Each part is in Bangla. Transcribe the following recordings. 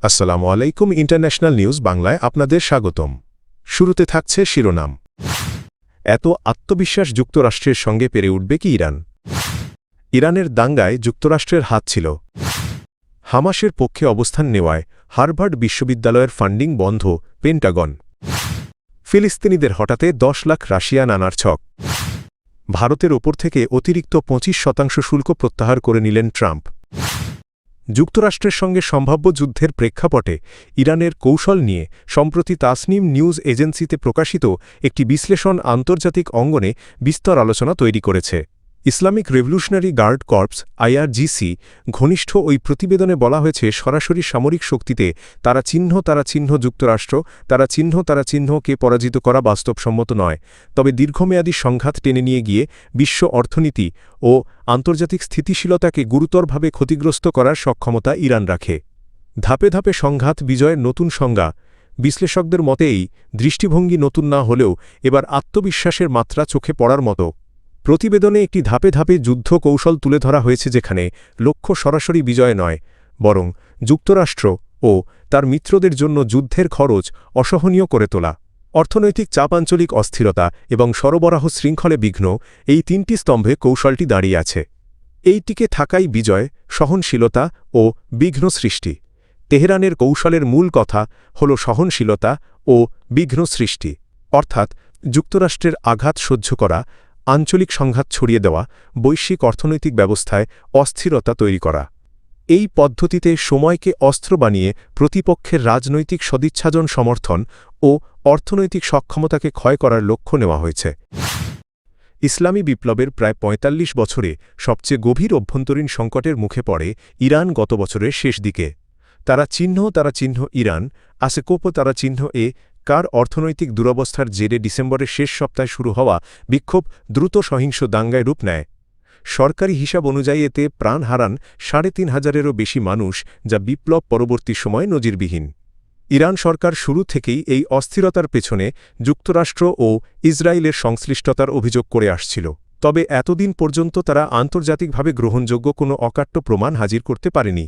আসসালামু আলাইকুম ইন্টারন্যাশনাল নিউজ বাংলায় আপনাদের স্বাগতম। শুরুতে থাকছে শিরোনাম। এত আত্মবিশ্বাস যুক্তরাষ্ট্রের সঙ্গে পেরে উঠবে কি ইরান? ইরানের দাঙ্গায় যুক্তরাষ্ট্রের হাত ছিল। হামাসের পক্ষে অবস্থান নেওয়ায় হার্ভার্ড বিশ্ববিদ্যালয়ের ফান্ডিং বন্ধ পেন্টাগন। ফিলিস্তিনিদের হঠাতে 10 লাখ রাশিয়ান আনার ছক। ভারতের ওপর থেকে অতিরিক্ত 25% শুল্ক প্রত্যাহার করে নিলেন ট্রাম্প। যুক্তরাষ্ট্রের সঙ্গে সম্ভাব্য যুদ্ধের প্রেক্ষাপটে ইরানের কৌশল নিয়ে সম্প্রতি তাসনিম নিউজ এজেন্সিতে প্রকাশিত একটি বিশ্লেষণ আন্তর্জাতিক অঙ্গনে বিস্তর আলোচনা তৈরি করেছে। Islamic Revolutionary Guard Corps IRGC ঘনিষ্ঠ ওই প্রতিবেদনে বলা হয়েছে, সরাসরি সামরিক শক্তিতে তারা চিহ্ন যুক্তরাষ্ট্র তারা চিহ্নকে পরাজিত করা বাস্তবসম্মত নয়, তবে দীর্ঘমেয়াদী সংঘাত টেনে নিয়ে গিয়ে বিশ্ব অর্থনীতি ও আন্তর্জাতিক স্থিতিশীলতাকে গুরুতরভাবে ক্ষতিগ্রস্ত করার সক্ষমতা ইরান রাখে। ধাপে ধাপে সংঘাত বিজয়ের নতুন সংজ্ঞা। বিশ্লেষকদের মতে এই দৃষ্টিভঙ্গি নতুন না হলেও এবার আত্মবিশ্বাসের মাত্রা চোখে পড়ার মতো। প্রতিবেদনে একটি ধাপে ধাপে যুদ্ধ কৌশল তুলে ধরা হয়েছে, যেখানে লক্ষ্য সরাসরি বিজয় নয়, বরং যুক্তরাষ্ট্র ও তার মিত্রদের জন্য যুদ্ধের খরচ অসহনীয় করে তোলা। অর্থনৈতিক চাপ, আঞ্চলিক অস্থিরতা এবং সরবরাহ শৃঙ্খলে বিঘ্ন, এই তিনটি স্তম্ভে কৌশলটি দাঁড়িয়ে আছে। এই টিকে থাকাই বিজয়, সহনশীলতা ও বিঘ্ন সৃষ্টি। তেহরানের কৌশলের মূল কথা হল সহনশীলতা ও বিঘ্ন সৃষ্টি, অর্থাৎ যুক্তরাষ্ট্রের আঘাত সহ্য করা, আঞ্চলিক সংঘাত ছড়িয়ে দেওয়া, বৈশ্বিক অর্থনৈতিক ব্যবস্থায় অস্থিরতা তৈরি করা। এই পদ্ধতিতে সময়কে অস্ত্র বানিয়ে প্রতিপক্ষের রাজনৈতিক সদিচ্ছাজন সমর্থন ও অর্থনৈতিক সক্ষমতাকে ক্ষয় করার লক্ষ্য নেওয়া হয়েছে। ইসলামী বিপ্লবের প্রায় ৪৫ বছরে সবচেয়ে গভীর অভ্যন্তরীণ সংকটের মুখে পড়ে ইরান গত বছরের শেষ দিকে। তারা চিহ্ন ইরান আসেকোপ তারা চিহ্ন এ কার অর্থনৈতিক দুরবস্থার জেরে ডিসেম্বরের শেষ সপ্তাহে শুরু হওয়া বিক্ষোভ দ্রুত সহিংস দাঙ্গায় রূপ নেয়। সরকারি হিসাব অনুযায়ী এতে প্রাণ হারান ৩৫০০০-এরও বেশি মানুষ, যা বিপ্লব পরবর্তী সময়ে নজিরবিহীন। ইরান সরকার শুরু থেকেই এই অস্থিরতার পেছনে যুক্তরাষ্ট্র ও ইসরায়েলের সংশ্লিষ্টতার অভিযোগ করে আসছিল, তবে এতদিন পর্যন্ত তারা আন্তর্জাতিকভাবে গ্রহণযোগ্য কোনো অকাট্য প্রমাণ হাজির করতে পারেনি।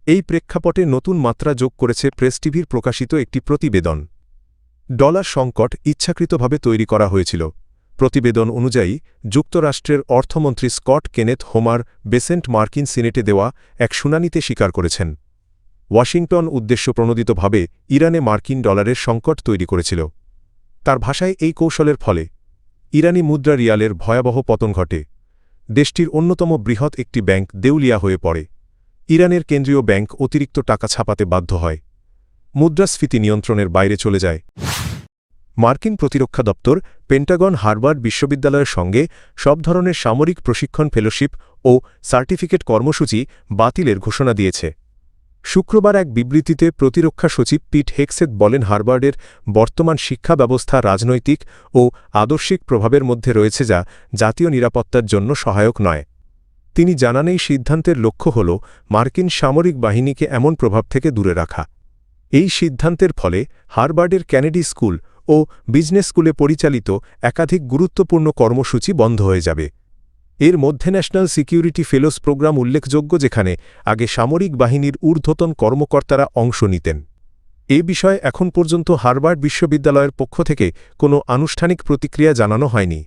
এই প্রেক্ষাপটে নতুন মাত্রা যোগ করেছে প্রেস টিভির প্রকাশিত একটি প্রতিবেদন। ডলার সংকট ইচ্ছাকৃতভাবে তৈরি করা হয়েছিল। প্রতিবেদন অনুযায়ী যুক্তরাষ্ট্রের অর্থমন্ত্রী স্কট কেনেথ হোমার বেসেন্ট মার্কিন সিনেটে দেওয়া এক শুনানিতে স্বীকার করেছেন, ওয়াশিংটন উদ্দেশ্যপ্রণোদিতভাবে ইরানে মার্কিন ডলারের সংকট তৈরি করেছিল। তার ভাষায়, এই কৌশলের ফলে ইরানি মুদ্রা রিয়ালের ভয়াবহ পতন ঘটে। দেশটির অন্যতম বৃহৎ একটি ব্যাংক দেউলিয়া হয়ে পড়ে। ইরানের কেন্দ্রীয় ব্যাংক অতিরিক্ত টাকা ছাপাতে বাধ্য হয়। মুদ্রাস্ফীতি নিয়ন্ত্রণের বাইরে চলে যায়। মার্কিন প্রতিরক্ষা দপ্তর পেন্টাগন হার্ভার্ড বিশ্ববিদ্যালয়ের সঙ্গে সব ধরনের সামরিক প্রশিক্ষণ, ফেলোশিপ ও সার্টিফিকেট কর্মসূচি বাতিলের ঘোষণা দিয়েছে। শুক্রবার এক বিবৃতিতে প্রতিরক্ষা সচিব পিট হেগসেথ বলেন, হার্ভার্ডের বর্তমান শিক্ষা ব্যবস্থা রাজনৈতিক ও আদর্শিক প্রভাবের মধ্যে রয়েছে, যা জাতীয় নিরাপত্তার জন্য সহায়ক নয়। তিনি জানান, এই সিদ্ধান্তের লক্ষ্য হল মার্কিন সামরিক বাহিনীকে এমন প্রভাব থেকে দূরে রাখা। এই সিদ্ধান্তের ফলে হার্ভার্ডের কেনেডি স্কুল ও বিজনেস স্কুলে পরিচালিত একাধিক গুরুত্বপূর্ণ কর্মসূচি বন্ধ হয়ে যাবে। এর মধ্যে ন্যাশনাল সিকিউরিটি ফেলোস প্রোগ্রাম উল্লেখযোগ্য, যেখানে আগে সামরিক বাহিনীর ঊর্ধ্বতন কর্মকর্তারা অংশ নিতেন। এ বিষয়ে এখন পর্যন্ত হার্ভার্ড বিশ্ববিদ্যালয়ের পক্ষ থেকে কোনো আনুষ্ঠানিক প্রতিক্রিয়া জানানো হয়নি।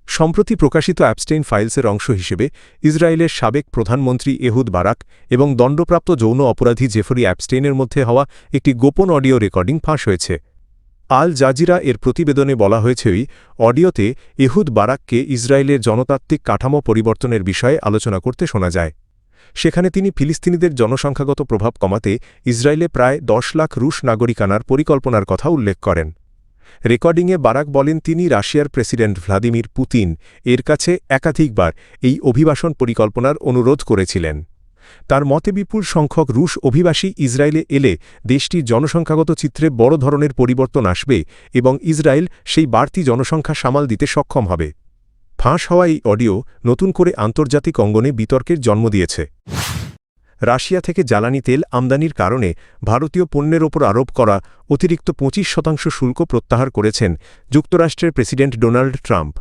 সম্প্রতি প্রকাশিত অ্যাপস্টেইন ফাইলসের অংশ হিসেবে ইসরায়েলের সাবেক প্রধানমন্ত্রী এহুদ বারাক এবং দণ্ডপ্রাপ্ত যৌন অপরাধী জেফরি অ্যাপস্টেইনের মধ্যে হওয়া একটি গোপন অডিও রেকর্ডিং ফাঁস হয়েছে। আল জাজিরা এর প্রতিবেদনে বলা হয়েছে, ওই অডিওতে এহুদ বারাককে ইসরায়েলের জনতাত্ত্বিক কাঠামো পরিবর্তনের বিষয়ে আলোচনা করতে শোনা যায়। সেখানে তিনি ফিলিস্তিনিদের জনসংখ্যাগত প্রভাব কমাতে ইসরায়েলে প্রায় 10 লাখ রুশ নাগরিক আনার পরিকল্পনার কথা উল্লেখ করেন। রেকর্ডিংয়ে বারাক বলেন, তিনি রাশিয়ার প্রেসিডেন্ট ভ্লাদিমির পুতিন এর কাছে একাধিকবার এই অভিবাসন পরিকল্পনার অনুরোধ করেছিলেন। তার মতে, বিপুল সংখ্যক রুশ অভিবাসী ইসরায়েলে এলে দেশটির জনসংখ্যাগত চিত্রে বড় ধরনের পরিবর্তন আসবে এবং ইসরায়েল সেই বাড়তি জনসংখ্যা সামাল দিতে সক্ষম হবে। ফাঁস হওয়া এই অডিও নতুন করে আন্তর্জাতিক অঙ্গনে বিতর্কের জন্ম দিয়েছে। রাশিয়া থেকে জ্বালানি তেল আমদানির কারণে ভারতীয় পণ্যের ওপর আরোপ করা অতিরিক্ত 25% শুল্ক প্রত্যাহার করেছেন যুক্তরাষ্ট্রের প্রেসিডেন্ট ডোনাল্ড ট্রাম্প।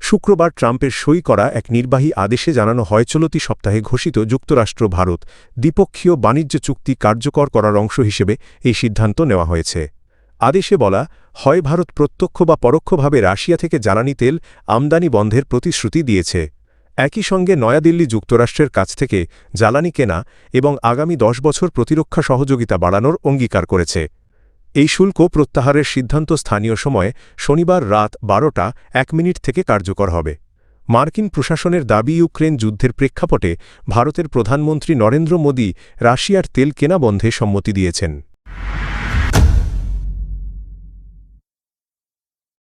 শুক্রবার ট্রাম্পের সই করা এক নির্বাহী আদেশে জানানো হয় চলতি সপ্তাহে ঘোষিত যুক্তরাষ্ট্র ভারত দ্বিপক্ষীয় বাণিজ্য চুক্তি কার্যকর করার অংশ হিসেবে এই সিদ্ধান্ত নেওয়া হয়েছে। আদেশে বলা হয় ভারত প্রত্যক্ষ বা পরোক্ষভাবে রাশিয়া থেকে জ্বালানি তেল আমদানি বন্ধের প্রতিশ্রুতি দিয়েছে। একই সঙ্গে নয়াদিল্লি যুক্তরাষ্ট্রের কাছ থেকে জ্বালানি কেনা এবং আগামী 10 বছর প্রতিরক্ষা সহযোগিতা বাড়ানোর অঙ্গীকার করেছে। এই শুল্ক প্রত্যাহারের সিদ্ধান্ত স্থানীয় সময়ে শনিবার রাত 12:01 থেকে কার্যকর হবে। মার্কিন প্রশাসনের দাবি ইউক্রেন যুদ্ধের প্রেক্ষাপটে ভারতের প্রধানমন্ত্রী নরেন্দ্র মোদী রাশিয়ার তেল কেনা বন্ধে সম্মতি দিয়েছেন।